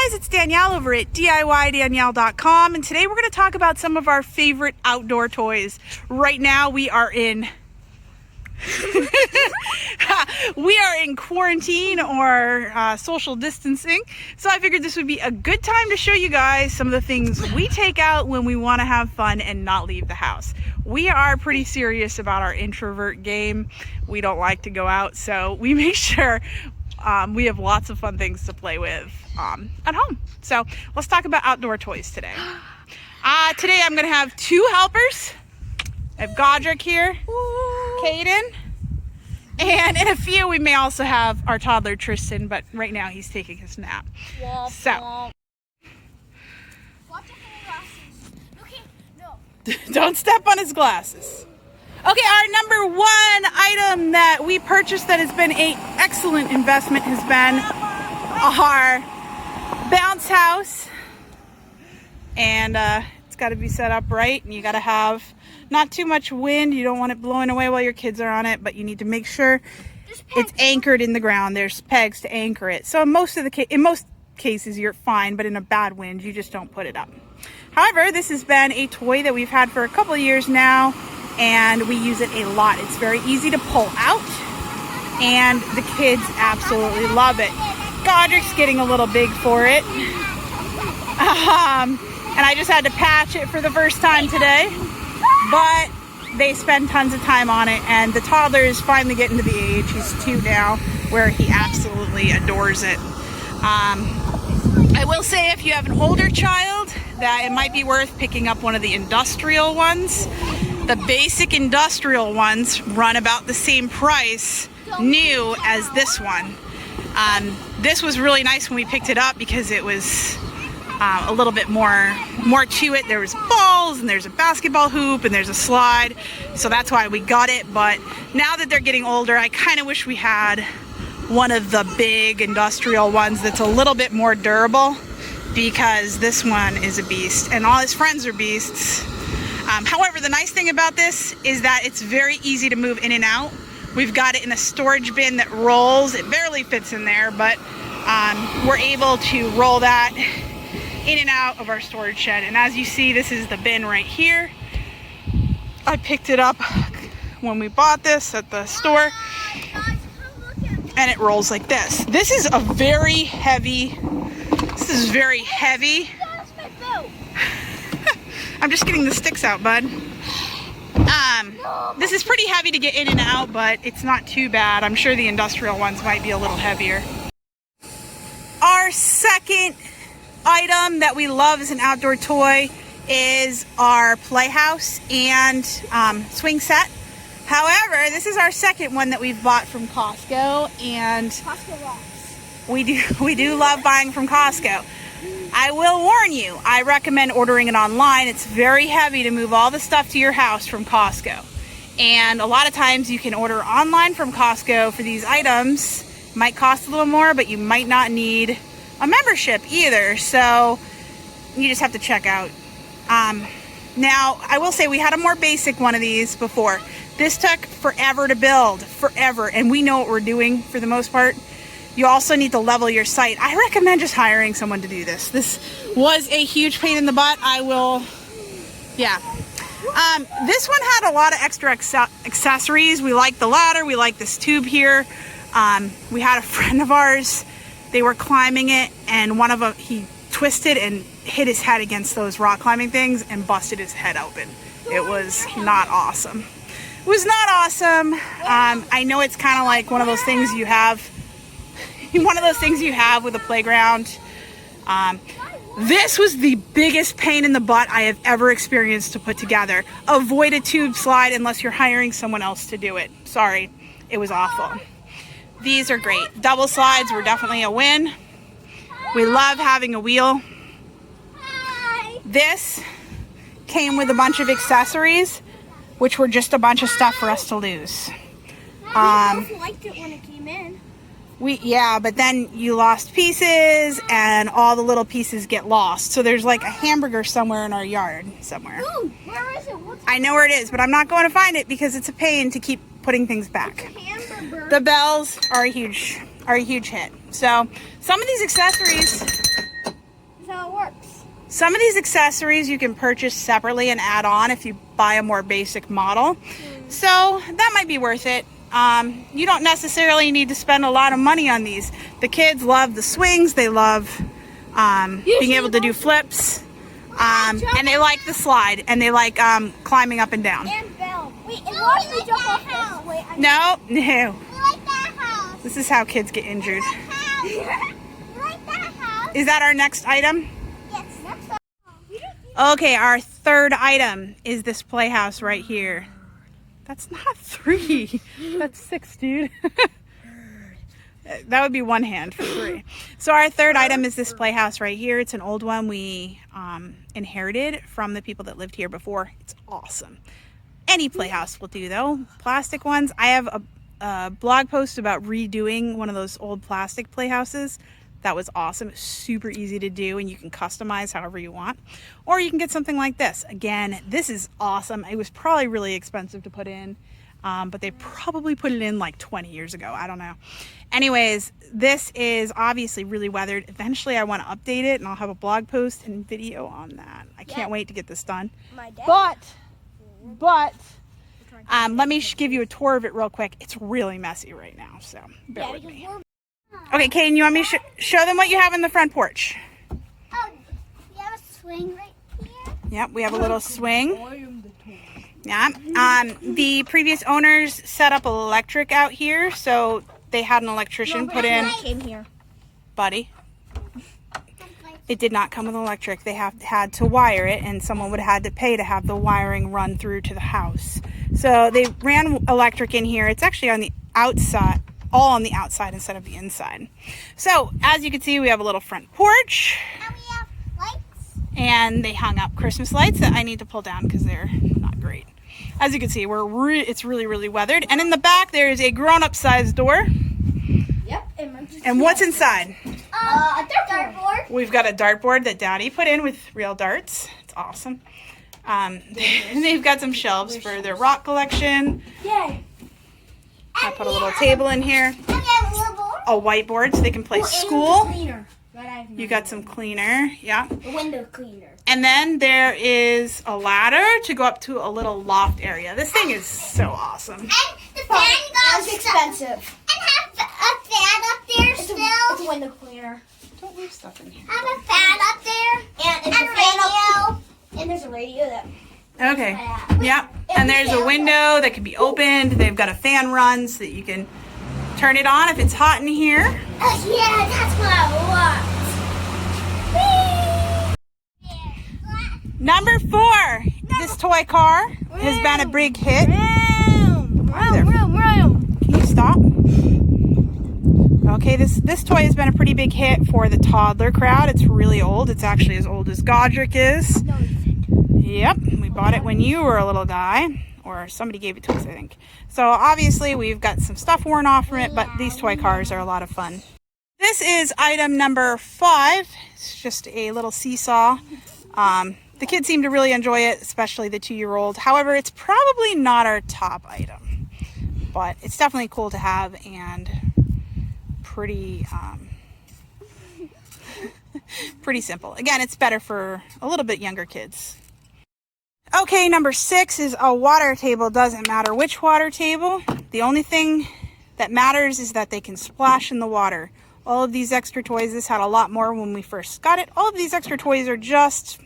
guys, it's Danielle over at DIYDanielle.com, and today we're going to talk about some of our favorite outdoor toys. Right now we are in quarantine or social distancing, so I figured this would be a good time to show you guys some of the things we take out when we want to have fun and not leave the house. We are pretty serious about our introvert game. We don't like to go out, so we make sure we have lots of fun things to play with at home. So let's talk about outdoor toys today. Today I'm going to have two helpers. I have 𝐥𝐤𝐤𝐞 here, Caden, and in a few we may also have our toddler Tristan, but right now he's taking his nap. So watch out for the glasses. Okay, no. Don't step on his glasses. Okay, our number one item that we purchased that has been an excellent investment has been our bounce house. And it's got to be set up right, and you got to have not too much wind. You don't want it blowing away while your kids are on it, but you need to make sure it's anchored in the ground. There's pegs to anchor it. So in most cases you're fine, but in a bad wind you just don't put it up. However, this has been a toy that we've had for a couple of years now, and we use it a lot. It's very easy to pull out, and the kids absolutely love it. 𝐥𝐤𝐤𝐞's getting a little big for it, and I just had to patch it for the first time today, but they spend tons of time on it, and the toddler is finally getting to the age, he's 2 now, where he absolutely adores it. I will say, if you have an older child, that it might be worth picking up one of the industrial ones. The basic industrial ones run about the same price new as this one. This was really nice when we picked it up because it was a little bit more to it. There was balls, and there's a basketball hoop, and there's a slide, so that's why we got it. But now that they're getting older, I kind of wish we had one of the big industrial ones that's a little bit more durable, because this one is a beast and all his friends are beasts. However, the nice thing about this is that it's very easy to move in and out. We've got it in a storage bin that rolls. It barely fits in there, but we're able to roll that in and out of our storage shed. And as you see, this is the bin right here. I picked it up when we bought this at the store, and it rolls like this. This is very heavy. I'm just getting the sticks out, bud. This is pretty heavy to get in and out, but it's not too bad. I'm sure the industrial ones might be a little heavier. Our second item that we love as an outdoor toy is our Playhouse and Swing Set. However, this is our second one that we've bought from Costco, and Costco rocks. we do love buying from Costco. I will warn you, I recommend ordering it online. It's very heavy to move all the stuff to your house from Costco. And a lot of times you can order online from Costco for these items. It might cost a little more, but you might not need a membership either. So you just have to check out. Now, I will say we had a more basic one of these before. This took forever to build, forever. And we know what we're doing for the most part. You also need to level your site. I recommend just hiring someone to do this. This was a huge pain in the butt. This one had a lot of extra accessories. We like the ladder. We like this tube here. We had a friend of ours. They were climbing it, and one of them, he twisted and hit his head against those rock climbing things and busted his head open. It was not awesome. It was not awesome. I know it's kind of like one of those things you have with a playground. This was the biggest pain in the butt I have ever experienced to put together. Avoid a tube slide unless you're hiring someone else to do it. Sorry, it was awful. These are great. Double slides were definitely a win. We love having a wheel. This came with a bunch of accessories, which were just a bunch of stuff for us to lose. We both liked it when it came in. But then you lost pieces, and all the little pieces get lost. So there's like a hamburger somewhere in our yard somewhere. Ooh, where is it? I know where it is, but I'm not going to find it because it's a pain to keep putting things back. The bells are a huge hit. So some of these accessories So it works. Some of these accessories you can purchase separately and add on if you buy a more basic model. So that might be worth it. You don't necessarily need to spend a lot of money on these. The kids love the swings. They love being able to do flips. And they like the slide. And they like climbing up and down. And Belle. Wait, and watch me jump off this. Wait, No. We like that house. This is how kids get injured. We like that house. Is that our next item? Yes, next time. Okay, our third item is this playhouse right here. That's not 3. That's 6, dude. That would be one hand for 3. So our third item is this playhouse right here. It's an old one we inherited from the people that lived here before. It's awesome. Any playhouse will do though. Plastic ones. I have a blog post about redoing one of those old plastic playhouses. That was awesome. It's super easy to do and you can customize however you want. Or you can get something like this. Again, this is awesome. It was probably really expensive to put in, but they probably put it in like 20 years ago. I don't know. Anyways, this is obviously really weathered. Eventually I want to update it and I'll have a blog post and video on that. I can't wait to get this done. But let me give you a tour of it real quick. It's really messy right now, so bear with me. Okay, Caden, you want me to show them what you have in the front porch? Oh, you have a swing right here? Yep, we have a little swing. Yeah. The previous owners set up electric out here, so they had an electrician put in. Came here. Buddy. It did not come with electric. They had to wire it, and someone would have had to pay to have the wiring run through to the house. So they ran electric in here. It's actually on the outside. All on the outside instead of the inside. So as you can see, we have a little front porch. And we have lights. And they hung up Christmas lights that I need to pull down because they're not great. As you can see, it's really, really weathered. And in the back, there is a grown-up sized door. Yep. And what's inside? A dartboard. We've got a dartboard that Daddy put in with real darts. It's awesome. They've got some shelves for their rock collection. Yay. I put a little table in here. A whiteboard so they can play school. You got some cleaner, yeah. A window cleaner. And then there is a ladder to go up to a little loft area. This thing is so awesome. And the fan goes expensive. And have a fan up there still. It's a window cleaner. Don't leave stuff in here. Have a fan up there. And a radio. And there's a radio that... Okay. Yeah. And there's a window that can be opened. They've got a fan run so that you can turn it on if it's hot in here. Oh, yeah, that's what I want. Number 4. This toy car has been a big hit. Can you stop? Okay, this toy has been a pretty big hit for the toddler crowd. It's really old. It's actually as old as 𝐥𝐤𝐤𝐿 is. Yep, we bought it when you were a little guy, or somebody gave it to us, I think. So obviously we've got some stuff worn off from it, but these toy cars are a lot of fun. This is item number 5. It's just a little seesaw. The kids seem to really enjoy it, especially the 2-year-old. However, it's probably not our top item, but it's definitely cool to have and pretty pretty simple. Again, it's better for a little bit younger kids. Okay, number 6 is a water table. Doesn't matter which water table. The only thing that matters is that they can splash in the water. All of these extra toys, this had a lot more when we first got it. All of these extra toys are just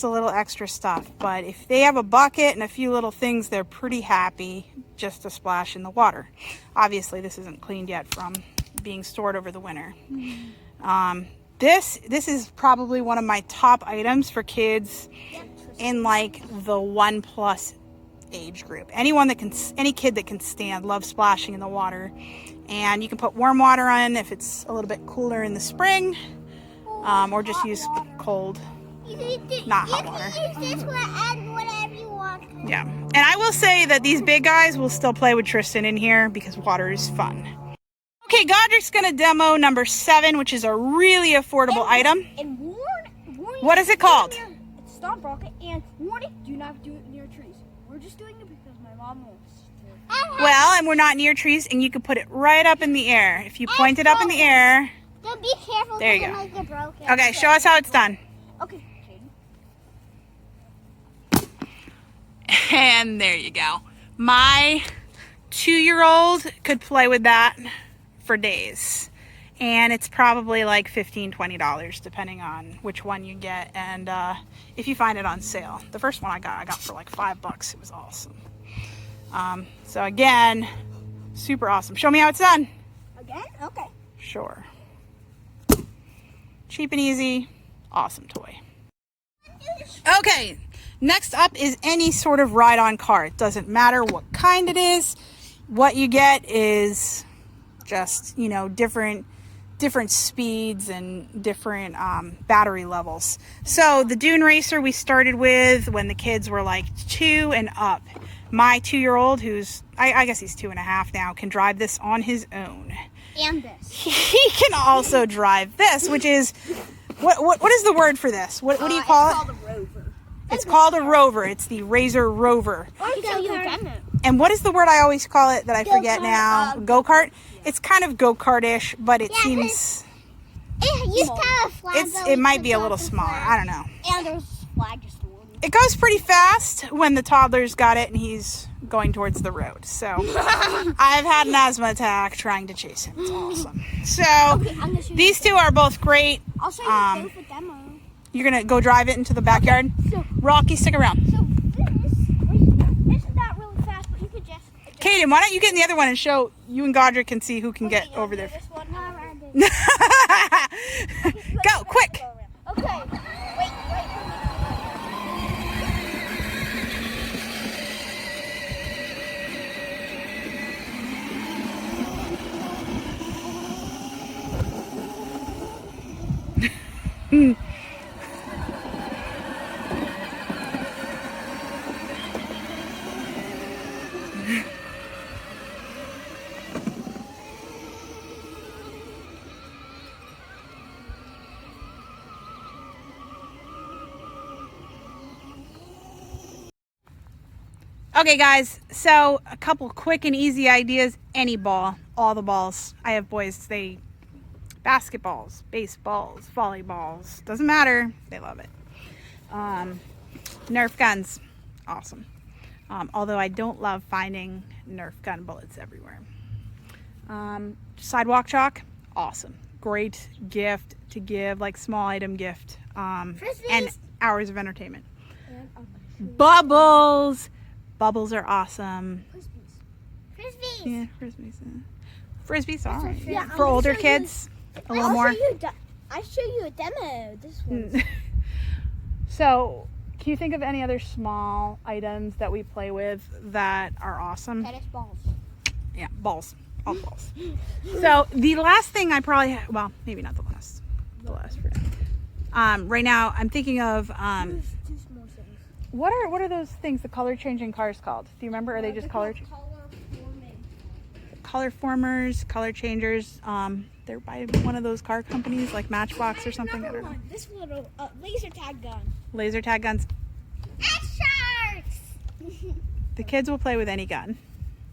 a little extra stuff. But if they have a bucket and a few little things, they're pretty happy just to splash in the water. Obviously, this isn't cleaned yet from being stored over the winter. This is probably one of my top items for kids in like the 1+ age group. Any kid that can stand loves splashing in the water. And you can put warm water on if it's a little bit cooler in the spring, or just use cold, not hot water. You can use this one and whatever you want. Yeah, and I will say that these big guys will still play with Tristan in here because water is fun. Okay, 𝐥𝐤𝐤𝐿's gonna demo number 7, which is a really affordable item. And warning. What is it called? It's Stomp Rocket, and warning, do not do it near trees. We're just doing it because my mom wants to. Well, and we're not near trees, and you can put it right up in the air. If you point it up in the air. So be careful. There you because go. it might get broken. Okay, show us how it's done. Okay. And there you go. My 2-year-old could play with that for days. And it's probably like $15–20 depending on which one you get, and if you find it on sale. The first one I got for like $5. It was awesome. So again, super awesome. Show me how it's done. Again? Okay. Sure. Cheap and easy, awesome toy. Okay, next up is any sort of ride-on car. It doesn't matter what kind it is. What you get is just, you know, different speeds and different battery levels. So the Dune Racer we started with when the kids were like 2 and up. My 2-year-old, who's, I guess he's 2.5 now, can drive this on his own. And this. He can also drive this, which is, what is the word for this? What do you call it? It's called a rover. It's called a rover. It's the RZR Rover. And what is the word I always call it that I forget now? Go-kart? It's kind of go-kart-ish, but it seems... It used to have a flag. It might be a little smaller. I don't know. And there's a flag just a little. It goes pretty fast when the toddler's got it and he's going towards the road. So I've had an asthma attack trying to chase him. It's awesome. So these two are both great. I'll show you both a demo. You're going to go drive it into the backyard? So, Rocky, stick around. So this isn't that really fast, but you could just... Kaden, why don't you get in the other one and show you and Godric can see who can get over there. This one. Go, quick. Okay. Wait. Okay guys, so a couple quick and easy ideas. Any ball, all the balls. I have boys, they basketballs, baseballs, volleyballs, doesn't matter, they love it. Nerf guns, awesome. Although I don't love finding Nerf gun bullets everywhere. Sidewalk chalk, awesome. Great gift to give, like small item gift. And hours of entertainment. Bubbles. Bubbles are awesome. Frisbees. Yeah, frisbees. Frisbees, all right. Yeah, For older kids, a little more. I'll show you a demo. This one. So, can you think of any other small items that we play with that are awesome? Tennis balls. Yeah, balls. All balls. So, the last thing I probably, well, maybe not the last. The last for now. Right now, I'm thinking of, Two small things. what are those things, the color changing cars called? Do you remember? Are they just color formers, color changers? They're by one of those car companies like Matchbox or something. I don't know. This little laser tag gun. Laser tag guns. X sharks. The kids will play with any gun.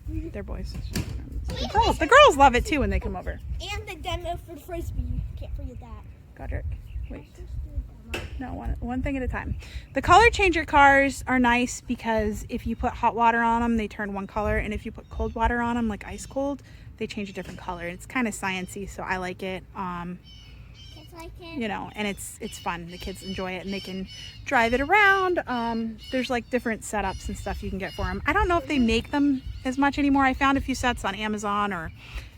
They're boys. The girls love it too when they come over. And the demo for the frisbee. Can't forget that. Godric, wait. No, one thing at a time. The color changer cars are nice because if you put hot water on them, they turn one color, and if you put cold water on them, like ice cold, they change a different color. It's kind of sciencey, so I like it. Kids like it. You know, and it's fun. The kids enjoy it, and they can drive it around. There's like different setups and stuff you can get for them. I don't know if they make them as much anymore. I found a few sets on Amazon or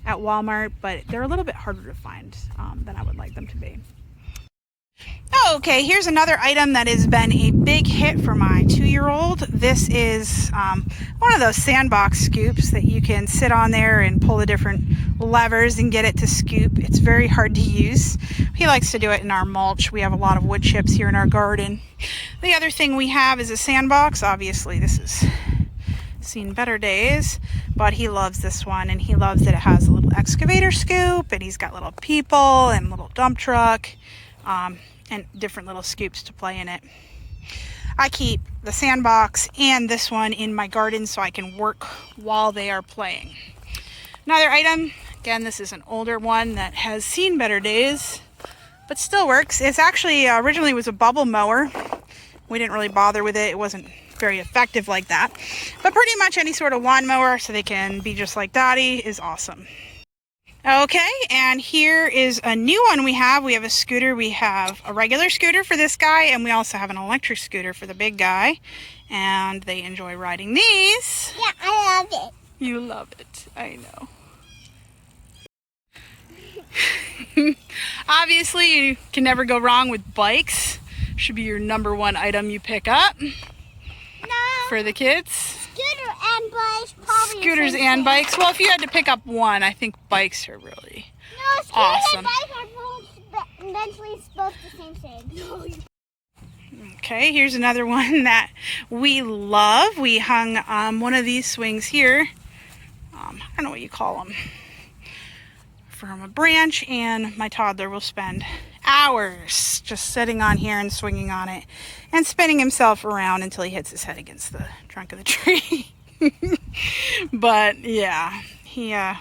at Walmart, but they're a little bit harder to find than I would like them to be. Okay, here's another item that has been a big hit for my 2-year-old. This is one of those sandbox scoops that you can sit on there and pull the different levers and get it to scoop. It's very hard to use. He likes to do it in our mulch. We have a lot of wood chips here in our garden. The other thing we have is a sandbox. Obviously, this has seen better days, but he loves this one, and he loves that it has a little excavator scoop, and he's got little people and little dump truck. And different little scoops to play in it. I keep the sandbox and this one in my garden so I can work while they are playing. Another item, Again, this is an older one that has seen better days, but still works. It's actually originally was a bubble mower. We didn't really bother with it. It wasn't very effective like that. But pretty much any sort of lawnmower so they can be just like Dottie is awesome. Okay, and here is a new one we have. We have a scooter. We have a regular scooter for this guy, and we also have an electric scooter for the big guy. And they enjoy riding these. Yeah, I love it. You love it. I know. Obviously, you can never go wrong with bikes. Should be your #1 item you pick up for the kids. Scooter and bikes, probably. Scooters and bikes. Well, if you had to pick up one, I think bikes are really scooters awesome. And bikes are both eventually both the same thing. Okay, here's another one that we love. We hung one of these swings here. I don't know what you call them. From a branch, and my toddler will spend hours just sitting on here and swinging on it and spinning himself around until he hits his head against the trunk of the tree. But yeah,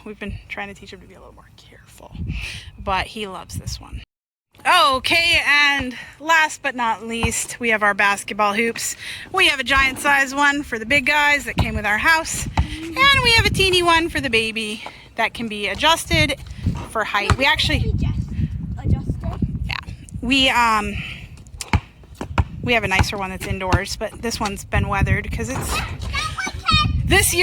we've been trying to teach him to be a little more careful, but he loves this one. Okay, and last but not least, we have our basketball hoops. We have a giant size one for the big guys that came with our house, and we have a teeny one for the baby that can be adjusted for height. We actually we have a nicer one that's indoors, but this one's been weathered because it's this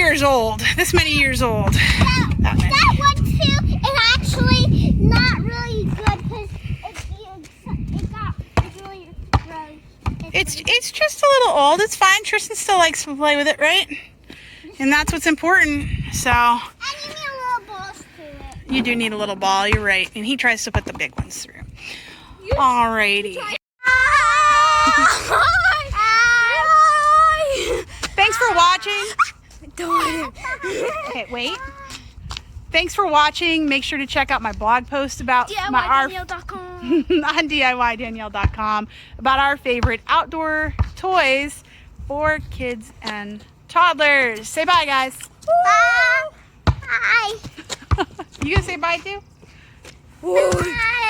many years old. That one too is actually not really good because it got really gross. It's just a little old. It's fine. Tristan still likes to play with it, right? And that's what's important. So and you need a little balls to it. You do need a little ball, you're right. And he tries to put the big ones through. Alrighty. Thanks for watching. Okay, wait. Thanks for watching. Make sure to check out my blog post about DIYDanielle.com on DIYDanielle.com about our favorite outdoor toys for kids and toddlers. Say bye, guys. Bye. You gonna say bye too? Bye.